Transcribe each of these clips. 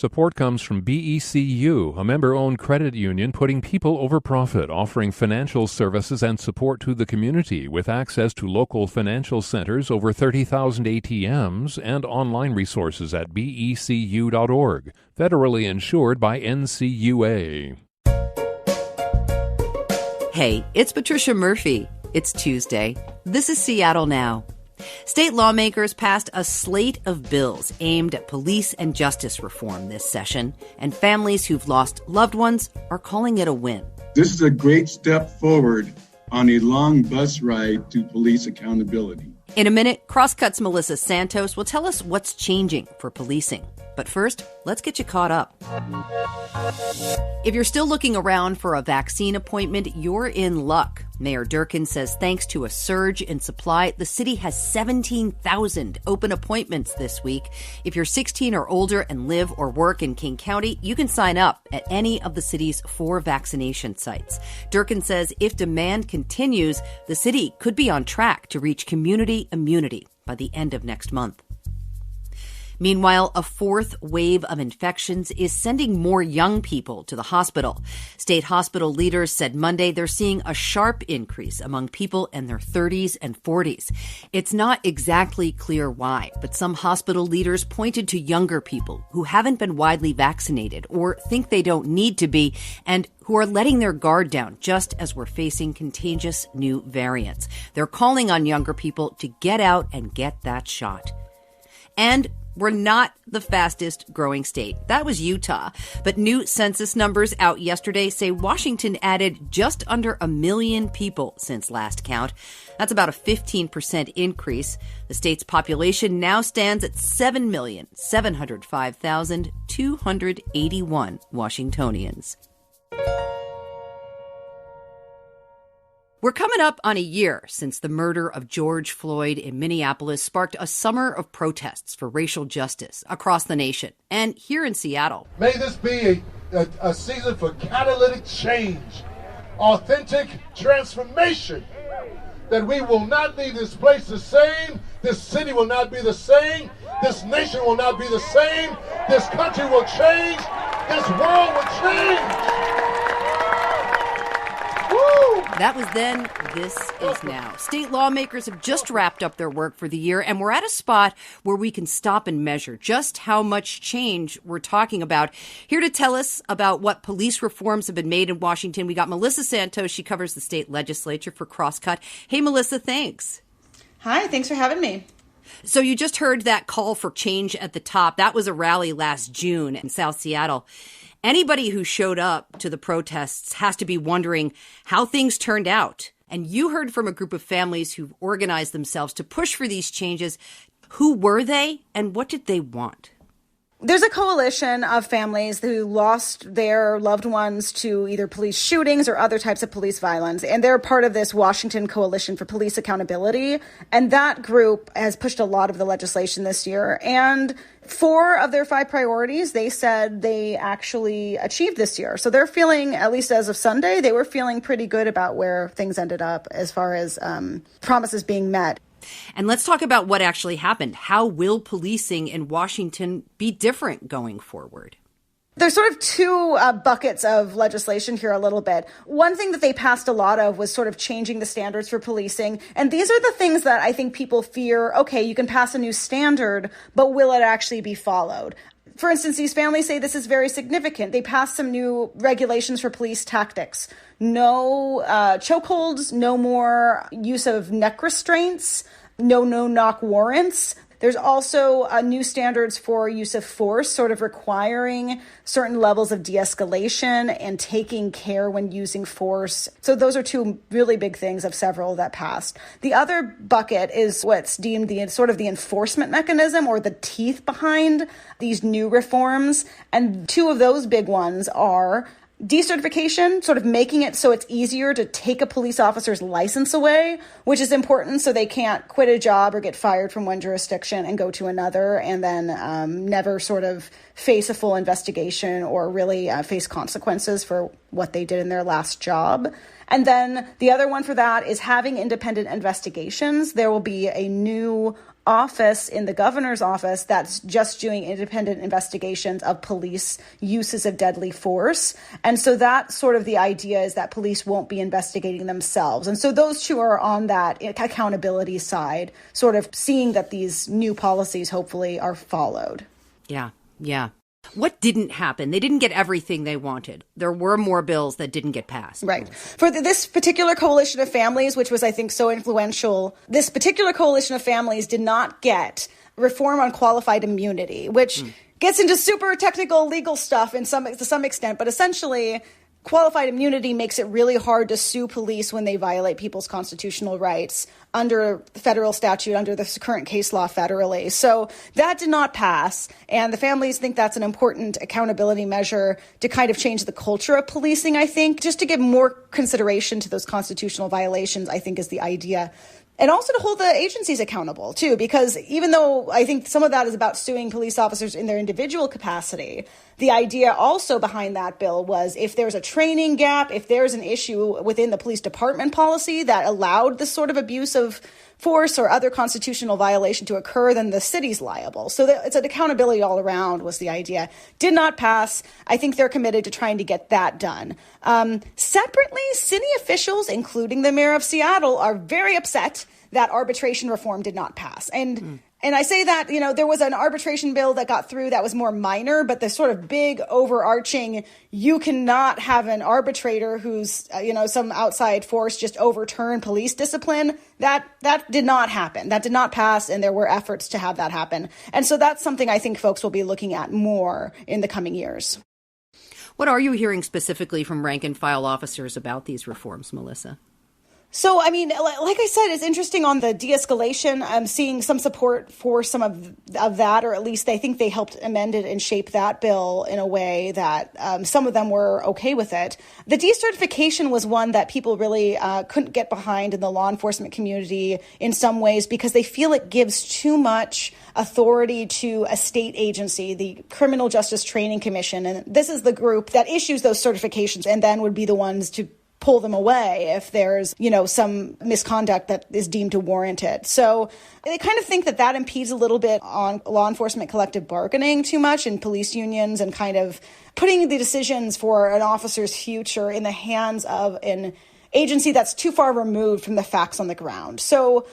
Support comes from BECU, a member-owned credit union putting people over profit, offering financial services and support to the community with access to local financial centers, over 30,000 ATMs, and online resources at becu.org. Federally insured by NCUA. Hey, it's Patricia Murphy. It's Tuesday. This is Seattle Now. State lawmakers passed a slate of bills aimed at police and justice reform this session, and families who've lost loved ones are calling it a win. This is a great step forward on a long bus ride to police accountability. In a minute, Crosscut's Melissa Santos will tell us what's changing for policing. But first, let's get you caught up. If you're still looking around for a vaccine appointment, you're in luck. Mayor Jenkins says thanks to a surge in supply, the city has 17,000 open appointments this week. If you're 16 or older and live or work in King County, you can sign up at any of the city's 4 vaccination sites. Jenkins says if demand continues, the city could be on track to reach community immunity by the end of next month. Meanwhile, a 4th wave of infections is sending more young people to the hospital. State hospital leaders said Monday they're seeing a sharp increase among people in their 30s and 40s. It's not exactly clear why, but some hospital leaders pointed to younger people who haven't been widely vaccinated or think they don't need to be, and who are letting their guard down just as we're facing contagious new variants. They're calling on younger people to get out and get that shot. And we're not the fastest growing state. That was Utah. But new census numbers out yesterday say Washington added just under 1 million people since last count. That's about a 15% increase. The state's population now stands at 7,705,281 Washingtonians. We're coming up on a year since the murder of George Floyd in Minneapolis sparked a summer of protests for racial justice across the nation and here in Seattle. May this be a season for catalytic change, authentic transformation, that we will not leave this place the same, this city will not be the same, this nation will not be the same, this country will change, this world will change. That was then, this is now. State lawmakers have just wrapped up their work for the year, and we're at a spot where we can stop and measure just how much change we're talking about. Here to tell us about what police reforms have been made in Washington, we got Melissa Santos. She covers the state legislature for Crosscut. Hey, Melissa, thanks. Hi, thanks for having me. So you just heard that call for change at the top. That was a rally last June in South Seattle. Anybody who showed up to the protests has to be wondering how things turned out. And you heard from a group of families who've organized themselves to push for these changes. Who were they and what did they want? There's a coalition of families who lost their loved ones to either police shootings or other types of police violence. And they're part of this Washington Coalition for Police Accountability. And that group has pushed a lot of the legislation this year. And 4 of their 5 priorities, they said they actually achieved this year. So they're feeling, at least as of Sunday, they were feeling pretty good about where things ended up as far as promises being met. And let's talk about what actually happened. How will policing in Washington be different going forward? There's sort of 2 buckets of legislation here a little bit. One thing that they passed a lot of was sort of changing the standards for policing. And these are the things that I think people fear, okay, you can pass a new standard, but will it actually be followed? For instance, these families say this is very significant. They passed some new regulations for police tactics. No chokeholds, no more use of neck restraints, no no-knock warrants. There's also new standards for use of force, sort of requiring certain levels of de-escalation and taking care when using force. So those are 2 really big things of several that passed. The other bucket is what's deemed the sort of the enforcement mechanism or the teeth behind these new reforms. And 2 of those big ones are decertification, sort of making it so it's easier to take a police officer's license away, which is important so they can't quit a job or get fired from one jurisdiction and go to another and then never sort of face a full investigation or really face consequences for what they did in their last job. And then the other one for that is having independent investigations. There will be a new office in the governor's office that's just doing independent investigations of police uses of deadly force. And so that's sort of the idea, is that police won't be investigating themselves. And so those two are on that accountability side, sort of seeing that these new policies hopefully are followed. Yeah. What didn't happen? They didn't get everything they wanted. There were more bills that didn't get passed. Right. For this particular coalition of families, which was, I think, so influential, this particular coalition of families did not get reform on qualified immunity, which gets into super technical legal stuff to some extent. But essentially, qualified immunity makes it really hard to sue police when they violate people's constitutional rights under the federal statute, under the current case law federally. So that did not pass. And the families think that's an important accountability measure to kind of change the culture of policing, I think, just to give more consideration to those constitutional violations, I think, is the idea. And also to hold the agencies accountable, too, because even though I think some of that is about suing police officers in their individual capacity, the idea also behind that bill was if there's a training gap, if there's an issue within the police department policy that allowed this sort of abuse of force or other constitutional violation to occur, then the city's liable. So it's an accountability all around was the idea. Did not pass. I think they're committed to trying to get that done. Separately, city officials, including the mayor of Seattle, are very upset that arbitration reform did not pass. And I say that, there was an arbitration bill that got through that was more minor, but the sort of big overarching, you cannot have an arbitrator who's, some outside force just overturn police discipline. That did not happen. That did not pass, and there were efforts to have that happen. And so that's something I think folks will be looking at more in the coming years. What are you hearing specifically from rank and file officers about these reforms, Melissa? So, like I said, it's interesting on the de-escalation. I'm seeing some support for some of that, or at least I think they helped amend it and shape that bill in a way that some of them were okay with it. The decertification was one that people really couldn't get behind in the law enforcement community in some ways because they feel it gives too much authority to a state agency, the Criminal Justice Training Commission. And this is the group that issues those certifications and then would be the ones to pull them away if there's, some misconduct that is deemed to warrant it. So they kind of think that impedes a little bit on law enforcement collective bargaining too much in police unions and kind of putting the decisions for an officer's future in the hands of an agency that's too far removed from the facts on the ground. So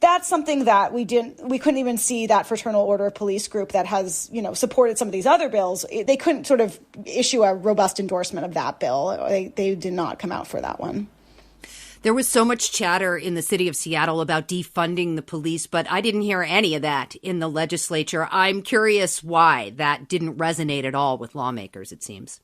that's something that we couldn't even see that Fraternal Order of Police group that has, supported some of these other bills. They couldn't sort of issue a robust endorsement of that bill. They did not come out for that one. There was so much chatter in the city of Seattle about defunding the police, but I didn't hear any of that in the legislature. I'm curious why that didn't resonate at all with lawmakers, it seems.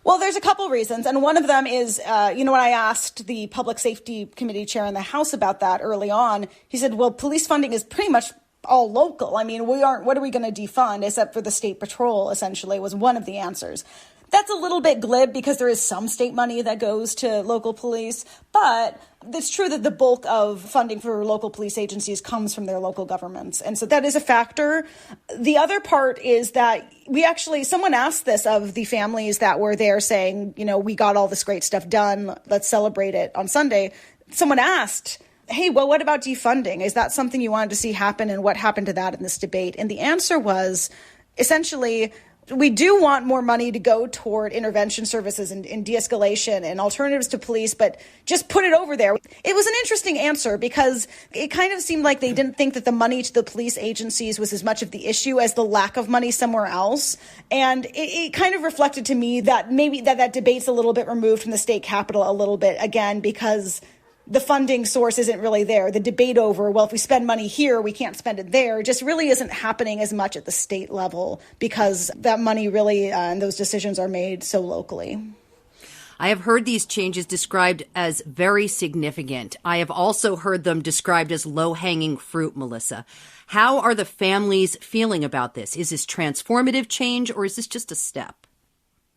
Well, there's a couple reasons. And one of them is, when I asked the Public Safety Committee chair in the House about that early on, he said, well, police funding is pretty much all local. I mean, what are we going to defund except for the state patrol, essentially, was one of the answers. That's a little bit glib because there is some state money that goes to local police, but it's true that the bulk of funding for local police agencies comes from their local governments. And so that is a factor. The other part is that someone asked this of the families that were there saying, we got all this great stuff done. Let's celebrate it on Sunday. Someone asked, hey, well, what about defunding? Is that something you wanted to see happen? And what happened to that in this debate? And the answer was essentially, we do want more money to go toward intervention services and de-escalation and alternatives to police, but just put it over there. It was an interesting answer because it kind of seemed like they didn't think that the money to the police agencies was as much of the issue as the lack of money somewhere else. And it kind of reflected to me that maybe that debate's a little bit removed from the state capitol a little bit, again, because the funding source isn't really there. The debate over, well, if we spend money here, we can't spend it there, just really isn't happening as much at the state level because that money really and those decisions are made so locally. I have heard these changes described as very significant. I have also heard them described as low-hanging fruit, Melissa. How are the families feeling about this? Is this transformative change or is this just a step?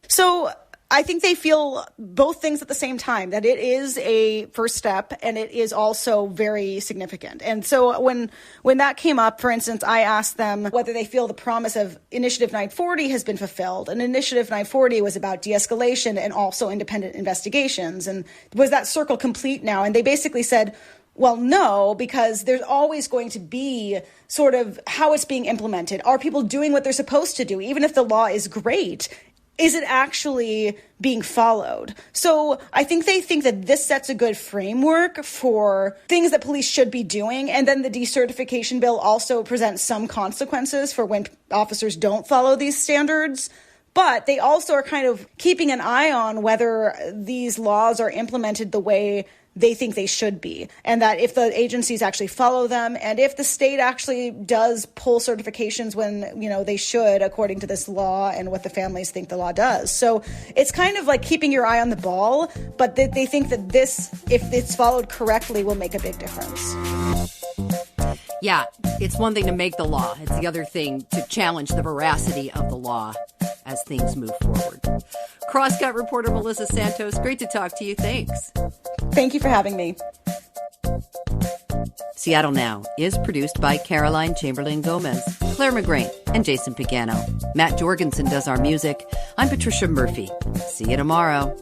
So I think they feel both things at the same time, that it is a first step and it is also very significant. And so when that came up, for instance, I asked them whether they feel the promise of Initiative 940 has been fulfilled. And Initiative 940 was about de-escalation and also independent investigations. And was that circle complete now? And they basically said, Well, no, because there's always going to be sort of how it's being implemented. Are people doing what they're supposed to do? Even if the law is great, is it actually being followed? So I think they think that this sets a good framework for things that police should be doing. And then the decertification bill also presents some consequences for when officers don't follow these standards. But they also are kind of keeping an eye on whether these laws are implemented the way they think they should be, and that if the agencies actually follow them, and if the state actually does pull certifications when, they should, according to this law and what the families think the law does. So it's kind of like keeping your eye on the ball, but they think that this, if it's followed correctly, will make a big difference. Yeah, it's one thing to make the law. It's the other thing to challenge the veracity of the law as things move forward. Crosscut reporter Melissa Santos, great to talk to you. Thanks. Thank you for having me. Seattle Now is produced by Caroline Chamberlain Gomez, Clare McGrane, and Jason Pagano. Matt Jorgensen does our music. I'm Patricia Murphy. See you tomorrow.